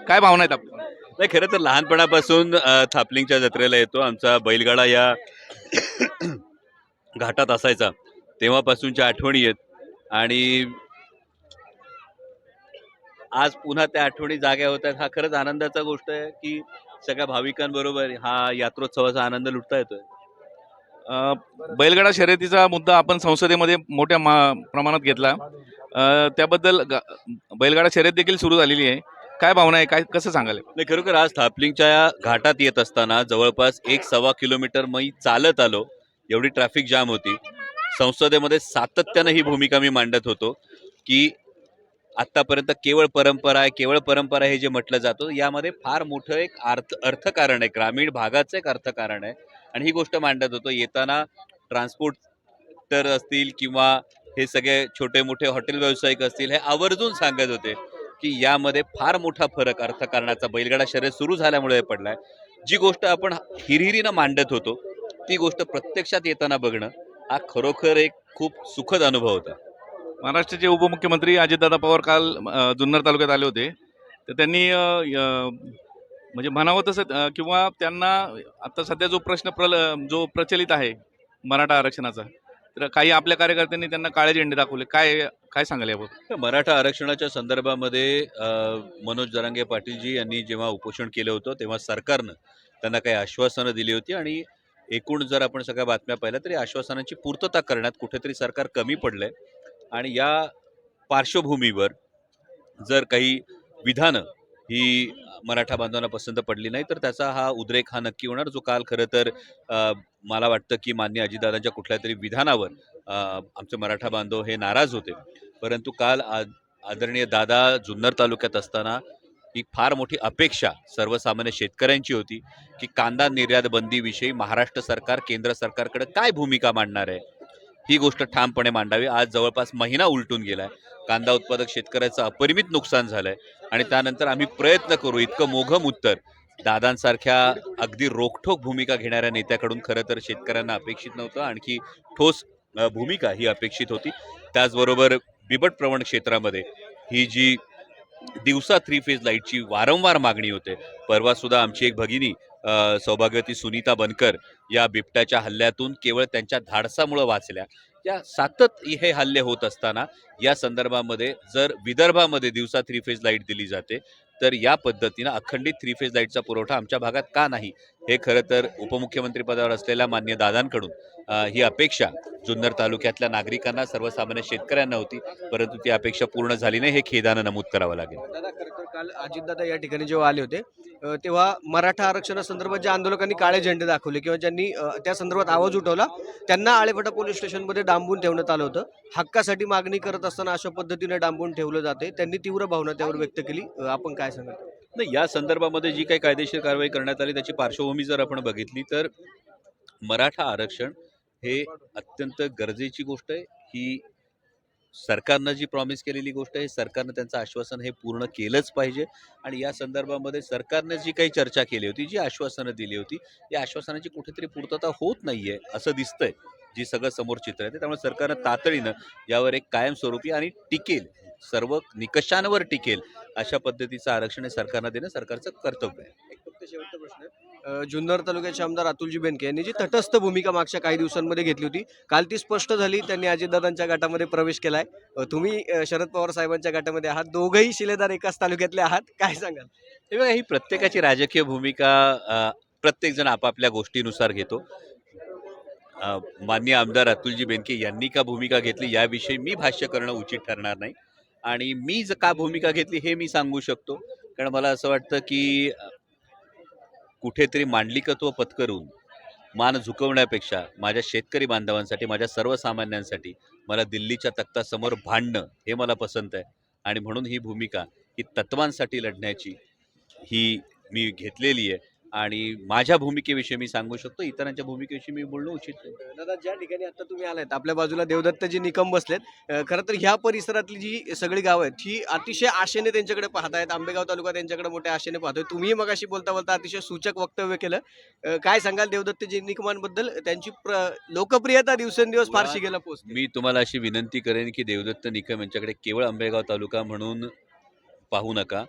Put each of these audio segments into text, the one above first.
काय भावना आहेत आपल्या? नाही, खरं तर लहानपणापासून थापलिंगच्या जत्रेला येतो. आमचा बैलगाडा या घाटात असायचा, तेव्हापासूनच्या आठवणी आहेत. आणि आज पुन्हा त्या आठवणी जाग्या होतात. हा खरंच आनंदाचा गोष्ट आहे की सगळ्या भाविकांबरोबर हा यात्रोत्सवाचा आनंद लुटता येतोय. अ, बैलगाडा शर्यतीचा मुद्दा आपण संसदेमध्ये मोठ्या प्रमाणात घेतला. त्याबद्दल बैलगाडा शर्यत देखील सुरू झालेली आहे. काय भावना आहे, काय कसं सांगाल? नाही, खरोखर आज थापलिंगच्या या घाटात येत असताना जवळपास 1-1.25 किलोमीटर मी चालत आलो. एवढी ट्रॅफिक जाम होती. संसदेमध्ये सातत्यानं ही भूमिका मी मांडत होतो की आतापर्यंत केवळ परंपरा आहे, केवळ परंपरा हे जे म्हटलं जातं, यामध्ये फार मोठं एक अर्थकारण आहे, ग्रामीण भागाचं एक अर्थकारण आहे. आणि ही गोष्ट मांडत होतो. येताना ट्रान्सपोर्टर असतील किंवा हे सगळे छोटे मोठे हॉटेल व्यावसायिक असतील, हे आवर्जून सांगत होते की यामध्ये फार मोठा फरक अर्थकारणाचा बैलगाडा शर्यत सुरू झाल्यामुळे पडलाय. जी गोष्ट आपण हिरिरीनं मांडत होतो, ती गोष्ट प्रत्यक्षात येताना बघणं हा खरोखर एक खूप सुखद अनुभव होता. महाराष्ट्राचे उपमुख्यमंत्री अजितदादा पवार काल जुन्नर तालुक्यात आले होते. तर त्यांनी म्हणजे म्हणावं तसं किंवा त्यांना आता सध्या जो जो प्रचलित आहे मराठा आरक्षणाचा, तर काही आपल्या कार्यकर्त्यांनी त्यांना काळे झेंडे दाखवले. काय काय सांगाल याबद्दल? तर मराठा आरक्षणाच्या संदर्भामध्ये मनोज जरांगे पाटीलजी यांनी जेव्हा उपोषण केलं होतं, तेव्हा सरकारनं त्यांना काही आश्वासनं दिली होती. आणि एकूण जर आपण सगळ्या बातम्या पाहिल्या तरी आश्वासनांची पूर्तता करण्यात कुठेतरी सरकार कमी पडलंय. आणि या पार्श्वभूमीवर जर काही विधानं ही मराठा बांधवांना पसंत पडली नाही, तर त्याचा हा उद्रेक हा नक्की होणार. जो काल खरं तर मला वाटतं की मान्य अजितदादांच्या कुठल्या तरी विधानावर आमचे मराठा बांधव हे नाराज होते. परंतु काल आदरणीय दादा जुन्नर तालुक्यात असताना ही फार मोठी अपेक्षा सर्वसामान्य शेतकऱ्यांची होती की कांदा निर्यात बंदीविषयी महाराष्ट्र सरकार केंद्र सरकारकडे काय भूमिका मांडणार आहे, ही गोष्ट ठामपणे मांडावी. आज जवळपास महिना उलटून गेलाय. कांदा उत्पादक शेतकऱ्याचं अपरिमित नुकसान झालंय. आणि त्यानंतर आम्ही प्रयत्न करू इतकं मोघम उत्तर दादांसारख्या अगदी रोखठोक भूमिका घेणाऱ्या नेत्याकडून खरं तर शेतकऱ्यांना अपेक्षित नव्हतं. आणखी ठोस भूमिका ही अपेक्षित होती. त्याचबरोबर बिबट प्रवण क्षेत्रामध्ये ही जी दिवसा 3 फेज लाईटची वारंवार मागणी होते. परवा सुद्धा आमची एक भगिनी सौभाग्यवती सुनीता बनकर या बिबट्याच्या हल्ल्यातून केवळ त्यांच्या धाडसामुळे वाचल्या. या सातत हे हल्ले होत असताना या संदर्भामध्ये जर विदर्भामध्ये दिवसा 3 फेज लाईट दिली जाते, तर या पद्धतीनं अखंडित 3 फेज लाईटचा पुरवठा आमच्या भागात का नाही, हे खरं तर उपमुख्यमंत्री पदावर असलेल्या मान्य दादांकडून ही अपेक्षा जुन्नर तालुक्यातल्या नागरिकांना सर्वसामान्य शेतकऱ्यांना होती. परंतु ती अपेक्षा पूर्ण झाली नाही, हे खेदानं नमूद करावं लागेल. दादा, खरं तर काल अजितदादा या ठिकाणी जेव्हा आले होते तेव्हा मराठा आरक्षणासंदर्भात ज्या आंदोलकांनी काळे झेंडे दाखवले किंवा ज्यांनी त्या संदर्भात आवाज उठवला, त्यांना आळेफाटा पोलीस स्टेशनमध्ये डांबून ठेवण्यात आलं होतं. हक्कासाठी मागणी करत असताना अशा पद्धतीने डांबून ठेवलं जाते. त्यांनी तीव्र भावना त्यावर व्यक्त केली. आपण काय सांगाल? नाही, या संदर्भामध्ये जी काही कायदेशीर कारवाई करण्यात आली त्याची पार्श्वभूमी जर आपण बघितली तर मराठा आरक्षण हे अत्यंत गरजेची गोष्ट आहे. ही सरकारनं जी प्रॉमिस केलेली गोष्ट आहे, सरकारनं त्यांचं आश्वासन हे पूर्ण केलंच पाहिजे. आणि या संदर्भामध्ये सरकारने जी काही चर्चा केली होती, जी आश्वासनं दिली होती, या आश्वासनाची कुठेतरी पूर्तता होत नाहीये असं दिसतंय, जी सगळं समोर चित्र आहे. त्यामुळे सरकारनं तातडीनं यावर एक कायमस्वरूपी आणि टिकेल, सर्व निकषांवर टिकेल अशा पद्धतीचं आरक्षण हे सरकारनं देणं सरकारचं कर्तव्य आहे. एक फक्त शेवटचा प्रश्न आहे. जुन्नर तालुक्याचे आमदार अतुलजी बेनके यांनी जी तटस्थ भूमिका मागच्या काही दिवसांमध्ये घेतली होती, काल ती स्पष्ट झाली. त्यांनी अजितदादांच्या गटामध्ये प्रवेश केलाय. तुम्ही शरद पवार साहेबांच्या गटामध्ये आहात. दोघंही शिलेदार एकाच तालुक्यातले आहात. काय सांगाल? हे बघा, ही प्रत्येकाची राजकीय भूमिका प्रत्येक जण आपापल्या गोष्टीनुसार घेतो. माननीय आमदार अतुलजी बेनके यांनी का भूमिका घेतली याविषयी मी भाष्य करणं उचित ठरणार नाही. आणि मी का भूमिका घेतली हे मी सांगू शकतो. कारण मला असं वाटतं की कुठेतरी मांडलिकत्व पत्करून मान झुकवण्यापेक्षा माझ्या शेतकरी बांधवांसाठी, माझ्या सर्वसामान्यांसाठी मला दिल्लीच्या तख्तासमोर भांडणं हे मला पसंत आहे. आणि म्हणून ही भूमिका ही तत्वांसाठी लढण्याची ही मी घेतलेली आहे. आणि माझ्या भूमिकेविषयी मी सांगू शकतो, इतरांच्या भूमिकेविषयी मी बोलणं उचित आहे. दादा, ज्या ठिकाणी आता तुम्ही आलात आपल्या बाजूला देवदत्तजी निकम बसलेत. खरं तर ह्या परिसरातली जी सगळी गावं आहेत ही अतिशय आशेने त्यांच्याकडे पाहत आहेत. आंबेगाव तालुका त्यांच्याकडे मोठ्या आशेने पाहतोय. तुम्ही मगाशी बोलता बोलता अतिशय सूचक वक्तव्य केलं. काय सांगाल देवदत्तजी निकमांबद्दल? त्यांची लोकप्रियता दिवसेंदिवस फारशी गेला पोहोचते. मी तुम्हाला अशी विनंती करेन की देवदत्त निकम यांच्याकडे केवळ आंबेगाव तालुका म्हणून पाहू नका.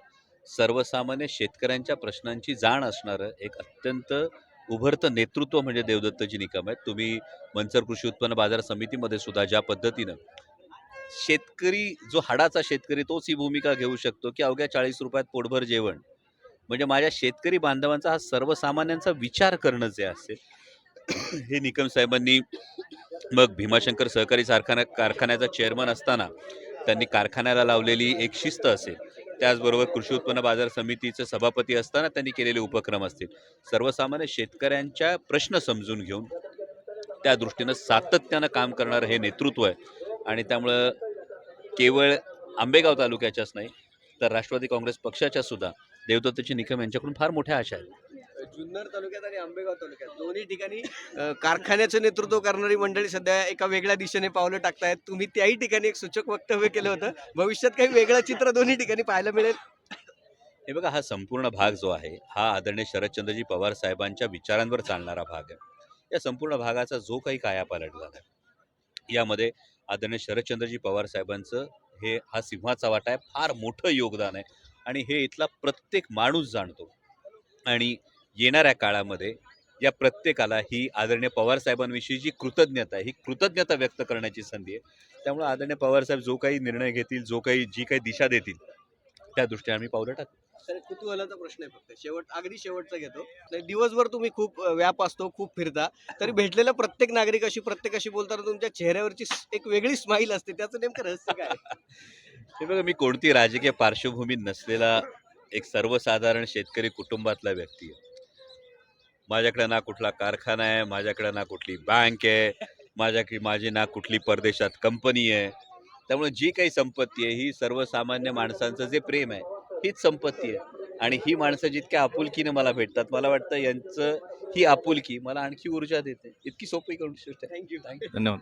सर्वसामान्य शेतकऱ्यांच्या प्रश्नांची जाण असणारं एक अत्यंत उभरतं नेतृत्व म्हणजे देवदत्तजी निकम आहेत. तुम्ही मंचर कृषी उत्पन्न बाजार समितीमध्ये सुद्धा ज्या पद्धतीनं शेतकरी जो हाडाचा शेतकरी तोच ही भूमिका घेऊ शकतो की अवघ्या 40 रुपयात पोटभर जेवण, म्हणजे माझ्या शेतकरी बांधवांचा हा सर्वसामान्यांचा विचार करणं जे असेल हे निकम साहेबांनी मग भीमाशंकर सहकारी कारखान्याचा चेअरमन असताना त्यांनी कारखान्याला लावलेली एक शिस्त असेल, त्याचबरोबर कृषी उत्पन्न बाजार समितीचे सभापती असताना त्यांनी केलेले उपक्रम असतील, सर्वसामान्य शेतकऱ्यांच्या प्रश्न समजून घेऊन त्या दृष्टीनं सातत्यानं काम करणारं हे नेतृत्व आहे. आणि त्यामुळं केवळ आंबेगाव तालुक्याच्याच नाही तर राष्ट्रवादी काँग्रेस पक्षाच्या सुद्धा देवदत्तजी निकम यांच्याकडून फार मोठ्या आशा आहेत. जुन्नर तालुक्यात आणि आंबेगाव तालुक्यात दोन्ही ठिकाणी कारखान्याचं नेतृत्व करणारी मंडळी सध्या एका वेगळ्या दिशेने पावलं टाकतायत. तुम्ही त्याही ठिकाणी एक सूचक वक्तव्य केलं होतं. भविष्यात काही वेगळं चित्र दोन्ही ठिकाणी पाहायला मिळेल. हे बघा, हा संपूर्ण भाग जो आहे हा आदरणीय शरदचंद्रजी पवार साहेबांच्या विचारांवर चालणारा भाग आहे. या संपूर्ण भागाचा जो काही कायापालट झाला यामध्ये आदरणीय शरदचंद्रजी पवार साहेबांचं हा सिंहाचा वाटा आहे, फार मोठं योगदान आहे आणि हे इथला प्रत्येक माणूस जाणतो. आणि येणाऱ्या काळामध्ये या प्रत्येकाला ही आदरणीय पवार साहेबांविषयी जी कृतज्ञता आहे ही कृतज्ञता व्यक्त करण्याची संधी आहे. त्यामुळे आदरणीय पवार साहेब जो काही निर्णय घेतील, जी काही दिशा देतील त्या दृष्टीने आम्ही पावलं टाकू. तर कुतूहलाचा प्रश्न आहे फक्त अगदी शेवटचा घेतो. नाही, दिवसभर तुम्ही खूप व्याप असतो, खूप फिरता, तरी भेटलेल्या प्रत्येक प्रत्येकाशी बोलताना तुमच्या चेहऱ्यावरची एक वेगळी स्माईल असते. त्याचं नेमकं रहस्य काय आहे? हे बघा, मी कोणती राजकीय पार्श्वभूमी नसलेला एक सर्वसाधारण शेतकरी कुटुंबातला व्यक्ती आहे. माझ्याकडे ना कुठला कारखाना आहे, माझ्याकडे ना कुठली बँक आहे, माझी ना कुठली परदेशात कंपनी आहे. त्यामुळे जी काही संपत्ती आहे ही सर्वसामान्य माणसांचं जे प्रेम आहे हीच संपत्ती आहे. आणि ही माणसं जितक्या आपुलकीने मला भेटतात, मला वाटतं यांचं ही आपुलकी मला आणखी ऊर्जा देते. इतकी सोपी गोष्ट आहे. थँक्यू. धन्यवाद.